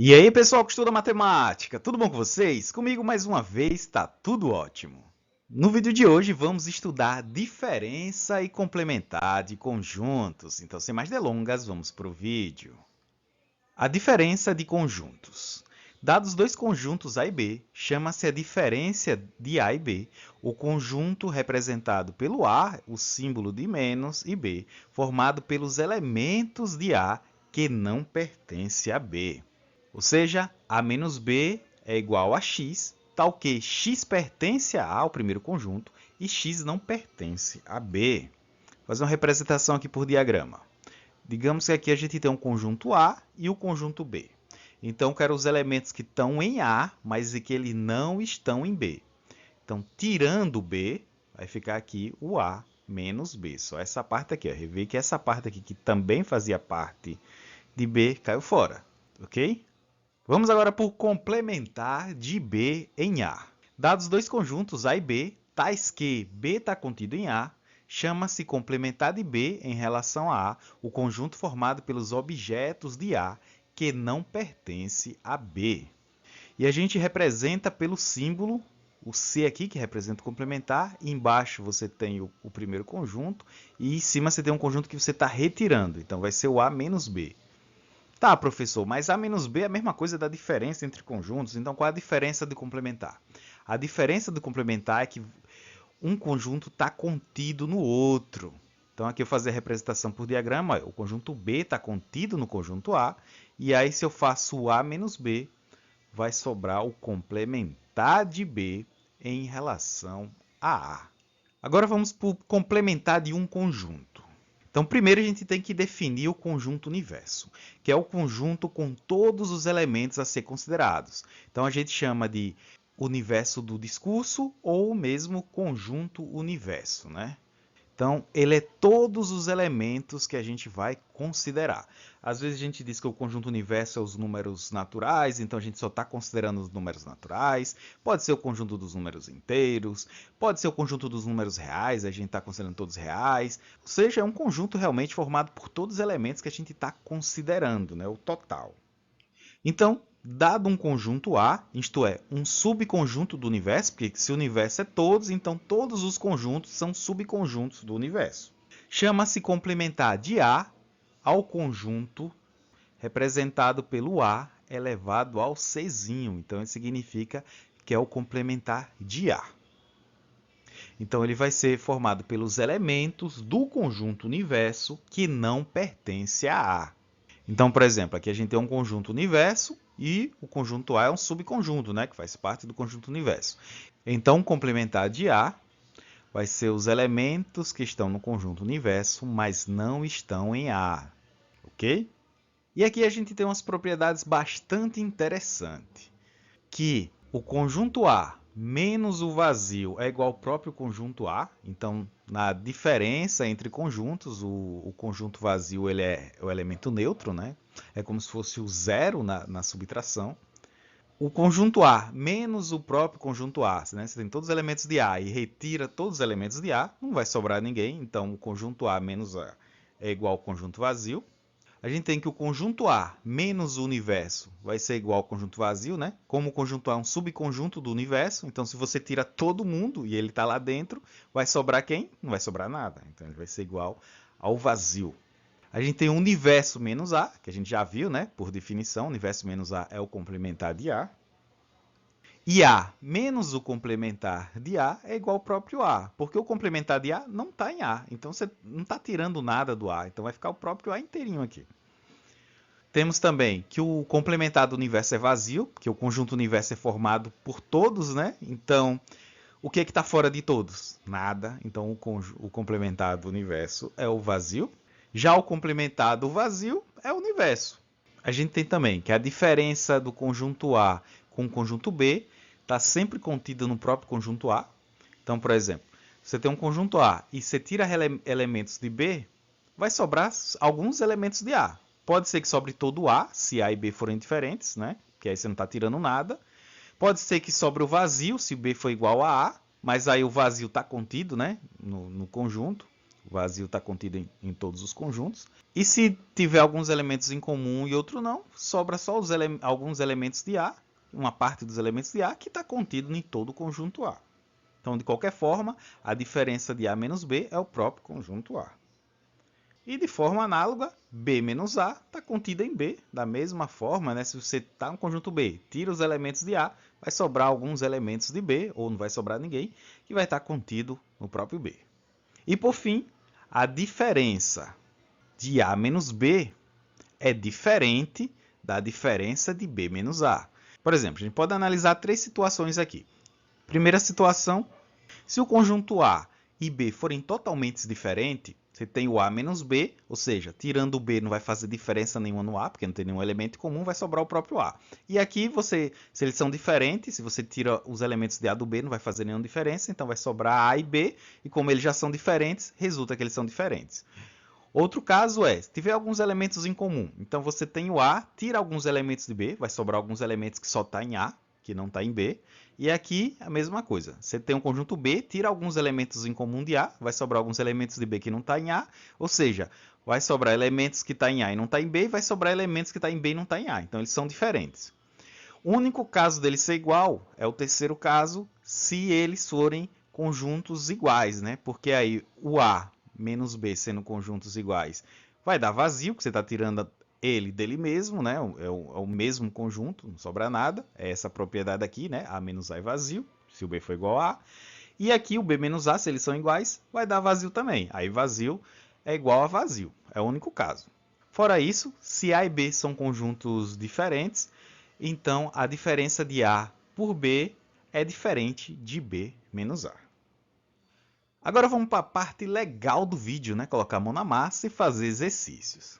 E aí, pessoal que estuda matemática, tudo bom com vocês? Comigo mais uma vez, tá tudo ótimo. No vídeo de hoje vamos estudar diferença e complementar de conjuntos. Então, sem mais delongas, vamos para o vídeo. A diferença de conjuntos. Dados dois conjuntos A e B, chama-se a diferença de A e B, o conjunto representado pelo A, o símbolo de menos, e B, formado pelos elementos de A que não pertence a B. Ou seja, A menos B é igual a x, tal que x pertence a A, o primeiro conjunto, e x não pertence a B. Vou fazer uma representação aqui por diagrama. Digamos que aqui a gente tem um conjunto A e o conjunto B. Então, quero os elementos que estão em A, mas que eles não estão em B. Então, tirando B, vai ficar aqui o A menos B. Só essa parte aqui. Vê que essa parte aqui, que também fazia parte de B, caiu fora. Ok? Vamos agora por complementar de B em A. Dados dois conjuntos A e B, tais que B está contido em A, chama-se complementar de B em relação a A, o conjunto formado pelos objetos de A que não pertence a B. E a gente representa pelo símbolo, o C aqui, que representa o complementar, e embaixo você tem o primeiro conjunto, e em cima você tem um conjunto que você está retirando, então vai ser o A menos B. Tá, professor, mas A menos B é a mesma coisa da diferença entre conjuntos, então qual é a diferença de complementar? A diferença do complementar é que um conjunto está contido no outro. Então aqui eu fazer a representação por diagrama, o conjunto B está contido no conjunto A, e aí se eu faço o A menos B, vai sobrar o complementar de B em relação a A. Agora vamos para o complementar de um conjunto. Então, primeiro a gente tem que definir o conjunto universo, que é o conjunto com todos os elementos a ser considerados. Então, a gente chama de universo do discurso ou mesmo conjunto universo, né? Então, ele é todos os elementos que a gente vai considerar. Às vezes a gente diz que o conjunto universo é os números naturais, então a gente só está considerando os números naturais. Pode ser o conjunto dos números inteiros, pode ser o conjunto dos números reais, a gente está considerando todos reais. Ou seja, é um conjunto realmente formado por todos os elementos que a gente está considerando, né? O total. Então, dado um conjunto A, isto é, um subconjunto do universo, porque se o universo é todos, então todos os conjuntos são subconjuntos do universo. Chama-se complementar de A ao conjunto representado pelo A elevado ao Czinho. Então, isso significa que é o complementar de A. Então, ele vai ser formado pelos elementos do conjunto universo que não pertence a A. Então, por exemplo, aqui a gente tem um conjunto universo e o conjunto A é um subconjunto, né, que faz parte do conjunto universo. Então, o complementar de A vai ser os elementos que estão no conjunto universo, mas não estão em A, ok? E aqui a gente tem umas propriedades bastante interessantes, que o conjunto A menos o vazio é igual ao próprio conjunto A. Então, na diferença entre conjuntos, o conjunto vazio ele é o elemento neutro, né? É como se fosse o zero na subtração. O conjunto A menos o próprio conjunto A, né? Você tem todos os elementos de A e retira todos os elementos de A, não vai sobrar ninguém. Então, o conjunto A menos A é igual ao conjunto vazio. A gente tem que o conjunto A menos o universo vai ser igual ao conjunto vazio, né? Como o conjunto A é um subconjunto do universo, então se você tira todo mundo e ele está lá dentro, vai sobrar quem? Não vai sobrar nada. Então ele vai ser igual ao vazio. A gente tem o universo menos A, que a gente já viu, né? Por definição, o universo menos A é o complementar de A. E A menos o complementar de A é igual ao próprio A, porque o complementar de A não está em A, então você não está tirando nada do A, então vai ficar o próprio A inteirinho aqui. Temos também que o complementar do universo é vazio, porque o conjunto universo é formado por todos, né? Então, o que está fora de todos? Nada. Então, o complementar do universo é o vazio. Já o complementar do vazio é o universo. A gente tem também que a diferença do conjunto A com o conjunto B está sempre contida no próprio conjunto A. Então, por exemplo, você tem um conjunto A e você tira elementos de B, vai sobrar alguns elementos de A. Pode ser que sobre todo A, se A e B forem diferentes, né? Que aí você não está tirando nada. Pode ser que sobre o vazio, se B for igual a A, mas aí o vazio está contido, né? No conjunto. O vazio está contido em todos os conjuntos. E se tiver alguns elementos em comum e outro não, sobra só alguns elementos de A, uma parte dos elementos de A que está contido em todo o conjunto A. Então, de qualquer forma, a diferença de A menos B é o próprio conjunto A. E de forma análoga, B menos A está contida em B. Da mesma forma, né? Se você está no conjunto B, tira os elementos de A, vai sobrar alguns elementos de B, ou não vai sobrar ninguém, que vai estar contido no próprio B. E por fim, a diferença de A menos B é diferente da diferença de B menos A. Por exemplo, a gente pode analisar três situações aqui. Primeira situação, se o conjunto A e B forem totalmente diferentes, você tem o A menos B, ou seja, tirando o B não vai fazer diferença nenhuma no A, porque não tem nenhum elemento comum, vai sobrar o próprio A. E aqui, se eles são diferentes, se você tira os elementos de A do B, não vai fazer nenhuma diferença, então vai sobrar A e B, e como eles já são diferentes, resulta que eles são diferentes. Outro caso é, se tiver alguns elementos em comum, então você tem o A, tira alguns elementos de B, vai sobrar alguns elementos que só está em A, que não está em B. E aqui a mesma coisa. Você tem um conjunto B, tira alguns elementos em comum de A, vai sobrar alguns elementos de B que não está em A, ou seja, vai sobrar elementos que está em A e não está em B, e vai sobrar elementos que está em B e não está em A. Então eles são diferentes. O único caso deles ser igual é o terceiro caso, se eles forem conjuntos iguais, né? Porque aí o A menos B sendo conjuntos iguais vai dar vazio, que você está tirando ele dele mesmo, né? É o mesmo conjunto, não sobra nada. É essa propriedade aqui, né? A menos A é vazio, se o B for igual a A. E aqui o B menos A, se eles são iguais, vai dar vazio também. Aí vazio é igual a vazio. É o único caso. Fora isso, se A e B são conjuntos diferentes, então a diferença de A por B é diferente de B menos A. Agora vamos para a parte legal do vídeo, né? Colocar a mão na massa e fazer exercícios.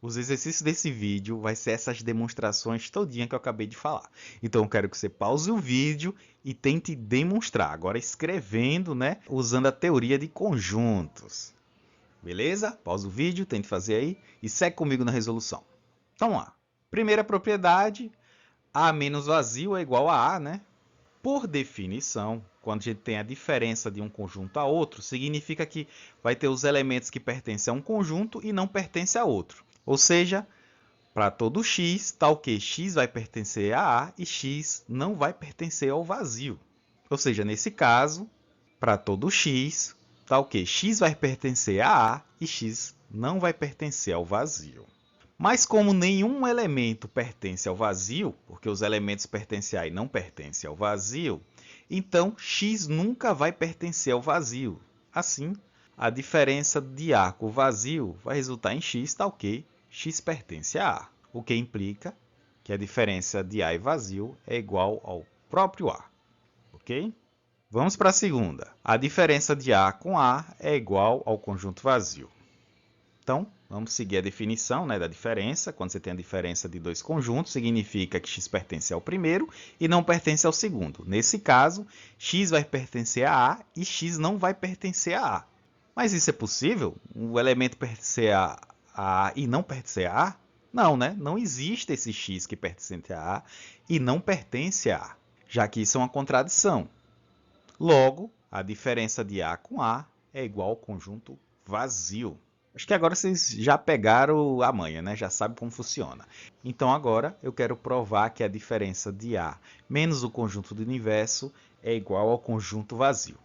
Os exercícios desse vídeo vai ser essas demonstrações todinha que eu acabei de falar. Então eu quero que você pause o vídeo e tente demonstrar, agora escrevendo, né? Usando a teoria de conjuntos. Beleza? Pausa o vídeo, tente fazer aí e segue comigo na resolução. Então lá. Primeira propriedade, A menos vazio é igual a A, né? Por definição, quando a gente tem a diferença de um conjunto a outro, significa que vai ter os elementos que pertencem a um conjunto e não pertencem a outro. Ou seja, para todo x, tal que x vai pertencer a A e x não vai pertencer ao vazio. Ou seja, nesse caso, para todo x, tal que x vai pertencer a A e x não vai pertencer ao vazio. Mas como nenhum elemento pertence ao vazio, porque os elementos pertencem a e não pertencem ao vazio, então x nunca vai pertencer ao vazio. Assim, a diferença de A com o vazio vai resultar em x, tal que x pertence a A, o que implica que a diferença de A e vazio é igual ao próprio A. Ok? Vamos para a segunda. A diferença de A com A é igual ao conjunto vazio. Então, vamos seguir a definição, né, da diferença. Quando você tem a diferença de dois conjuntos, significa que x pertence ao primeiro e não pertence ao segundo. Nesse caso, x vai pertencer a A e x não vai pertencer a A. Mas isso é possível? O elemento pertencer a A e não pertencer a A? Não, né? Não existe esse x que pertence a A e não pertence a A, já que isso é uma contradição. Logo, a diferença de A com A é igual ao conjunto vazio. Acho que agora vocês já pegaram a manha, né? Já sabem como funciona. Então agora eu quero provar que a diferença de A menos o conjunto do universo é igual ao conjunto vazio.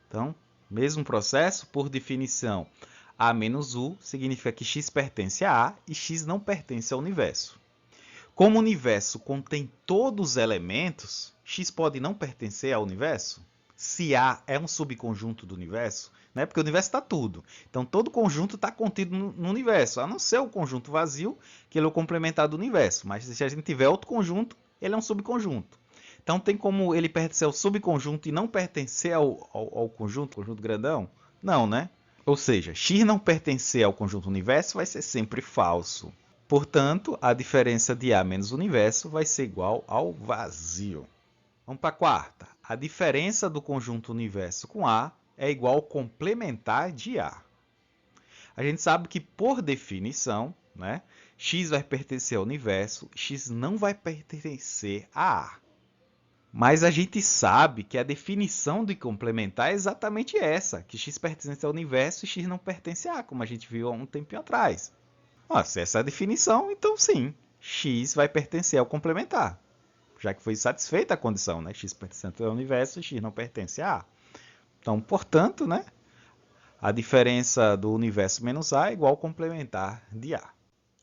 Então, mesmo processo, por definição, A menos U significa que x pertence a A e x não pertence ao universo. Como o universo contém todos os elementos, x pode não pertencer ao universo? Se A é um subconjunto do universo, né? Porque o universo está tudo. Então, todo conjunto está contido no universo, a não ser o conjunto vazio, que ele é o complementar do universo. Mas se a gente tiver outro conjunto, ele é um subconjunto. Então, tem como ele pertencer ao subconjunto e não pertencer ao conjunto grandão? Não, né? Ou seja, x não pertencer ao conjunto universo vai ser sempre falso. Portanto, a diferença de A menos o universo vai ser igual ao vazio. Vamos para a quarta. A diferença do conjunto universo com A é igual ao complementar de A. A gente sabe que, por definição, né, x vai pertencer ao universo, x não vai pertencer a A. Mas a gente sabe que a definição de complementar é exatamente essa, que x pertence ao universo e x não pertence a A, como a gente viu há um tempinho atrás. Se essa é a definição, então sim, x vai pertencer ao complementar, já que foi satisfeita a condição, né? X pertence ao universo e x não pertence a A. Então, portanto, né, a diferença do universo menos A é igual ao complementar de A.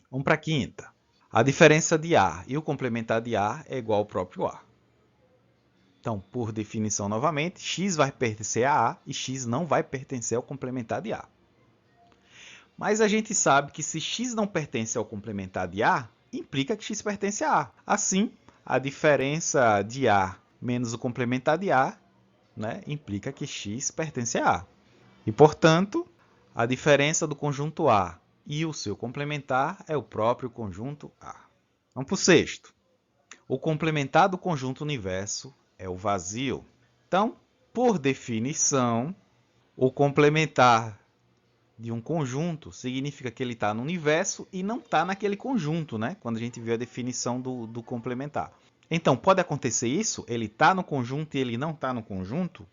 Vamos para a quinta. A diferença de A e o complementar de A é igual ao próprio A. Então, por definição novamente, x vai pertencer a A e x não vai pertencer ao complementar de A. Mas a gente sabe que se x não pertence ao complementar de A, implica que x pertence a A. Assim, a diferença de A menos o complementar de A, né, implica que x pertence a A. E, portanto, a diferença do conjunto A e o seu complementar é o próprio conjunto A. Vamos para o sexto. O complementar do conjunto universo é o vazio. Então, por definição, o complementar de um conjunto significa que ele está no universo e não está naquele conjunto, né? Quando a gente viu a definição do complementar. Então, pode acontecer isso? Ele está no conjunto e ele não está no conjunto?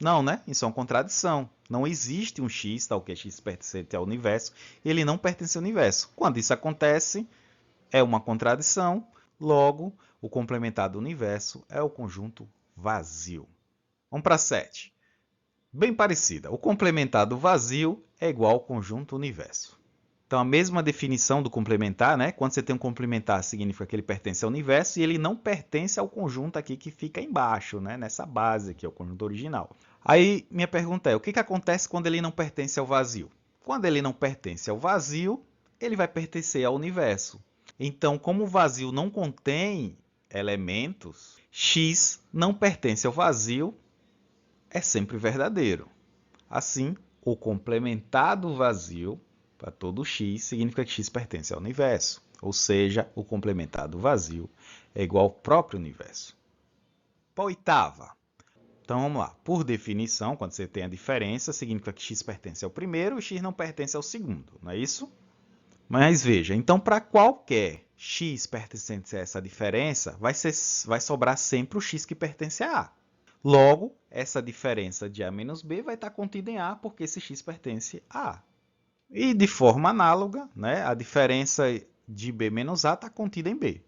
Não, né? Isso é uma contradição. Não existe um x, tal que é x pertencente ao universo, e ele não pertence ao universo. Quando isso acontece, é uma contradição. Logo, o complementar do universo é o conjunto vazio. Vamos para 7. Bem parecida. O complementar do vazio é igual ao conjunto universo. Então, a mesma definição do complementar, né? Quando você tem um complementar, significa que ele pertence ao universo e ele não pertence ao conjunto aqui que fica embaixo, né? Nessa base aqui, é o conjunto original. Aí, minha pergunta é, o que acontece quando ele não pertence ao vazio? Quando ele não pertence ao vazio, ele vai pertencer ao universo. Então, como o vazio não contém elementos, x não pertence ao vazio é sempre verdadeiro. Assim, o complementar do vazio para todo x significa que x pertence ao universo. Ou seja, o complementar do vazio é igual ao próprio universo. Para a oitava. Então, vamos lá. Por definição, quando você tem a diferença, significa que x pertence ao primeiro e x não pertence ao segundo. Não é isso? Mas veja, então para qualquer x pertencente a essa diferença, vai sobrar sempre o x que pertence a A. Logo, essa diferença de A menos B vai estar contida em A, porque esse x pertence a A. E de forma análoga, né, a diferença de B menos A está contida em B.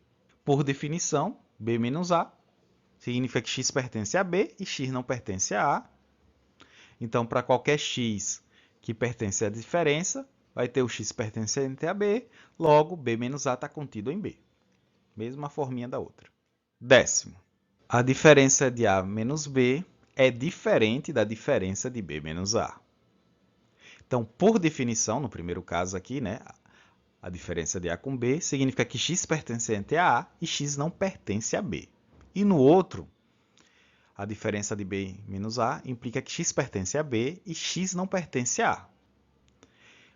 Por definição, B menos A significa que x pertence a B e x não pertence a A. Então, para qualquer x que pertence à diferença, vai ter o x pertencente a B, logo, B menos A está contido em B. Mesma forminha da outra. 10º. A diferença de A menos B é diferente da diferença de B menos A. Então, por definição, no primeiro caso aqui, né, a diferença de A com B significa que x pertencente a A e x não pertence a B. E no outro, a diferença de B menos A implica que x pertence a B e x não pertence a A.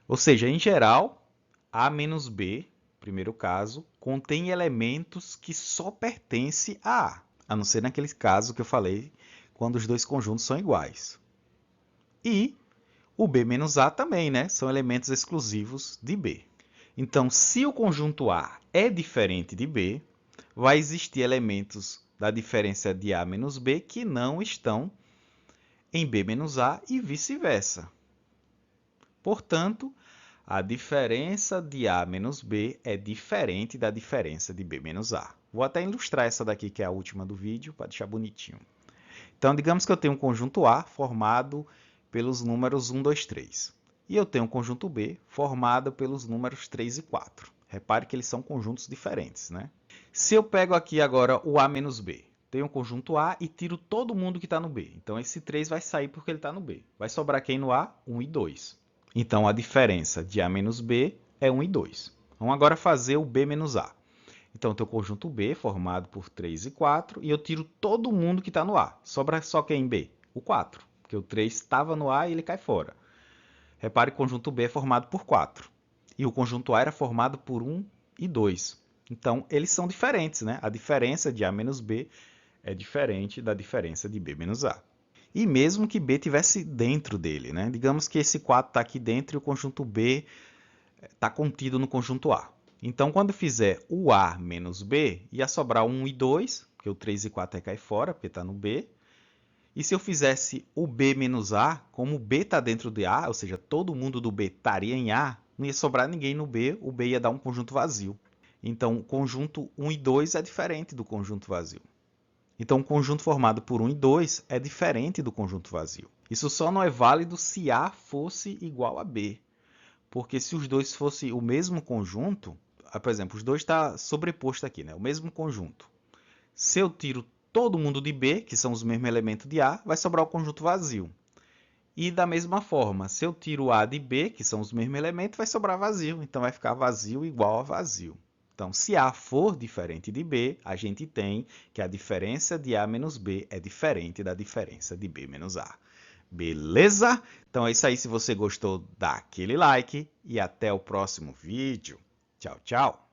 Ou seja, em geral, A menos B, primeiro caso, contém elementos que só pertencem a A não ser naquele caso que eu falei, quando os dois conjuntos são iguais. E o B menos A também, né? São elementos exclusivos de B. Então, se o conjunto A é diferente de B, vai existir elementos da diferença de A menos B que não estão em B menos A e vice-versa. Portanto, a diferença de A menos B é diferente da diferença de B menos A. Vou até ilustrar essa daqui, que é a última do vídeo, para deixar bonitinho. Então, digamos que eu tenho um conjunto A formado pelos números 1, 2, 3. E eu tenho um conjunto B formado pelos números 3 e 4. Repare que eles são conjuntos diferentes, né? Se eu pego aqui agora o A menos B, tenho um conjunto A e tiro todo mundo que está no B. Então, esse 3 vai sair porque ele está no B. Vai sobrar quem no A? 1 e 2. Então, a diferença de A menos B é 1 e 2. Vamos agora fazer o B menos A. Então, eu tenho o conjunto B formado por 3 e 4 e eu tiro todo mundo que está no A. Sobra só quem em B? O 4, porque o 3 estava no A e ele cai fora. Repare que o conjunto B é formado por 4 e o conjunto A era formado por 1 e 2. Então, eles são diferentes, né? A diferença de A menos B é diferente da diferença de B menos A. E mesmo que B estivesse dentro dele, né? Digamos que esse 4 está aqui dentro e o conjunto B está contido no conjunto A. Então, quando fizer o A menos B, ia sobrar 1 e 2, porque porque o 3 e 4 cai fora, porque está no B. E se eu fizesse o B menos A, como o B está dentro de A, ou seja, todo mundo do B estaria em A, não ia sobrar ninguém no B, o B ia dar um conjunto vazio. Então, o conjunto 1 e 2 é diferente do conjunto vazio. Então, o conjunto formado por 1 e 2 é diferente do conjunto vazio. Isso só não é válido se A fosse igual a B. Porque se os dois fossem o mesmo conjunto, por exemplo, os dois estão sobreposto aqui, né? O mesmo conjunto. Se eu tiro todo mundo de B, que são os mesmos elementos de A, vai sobrar o conjunto vazio. E da mesma forma, se eu tiro A de B, que são os mesmos elementos, vai sobrar vazio. Então vai ficar vazio igual a vazio. Então, se A for diferente de B, a gente tem que a diferença de A menos B é diferente da diferença de B menos A. Beleza? Então é isso aí. Se você gostou, dá aquele like e até o próximo vídeo. Tchau, tchau.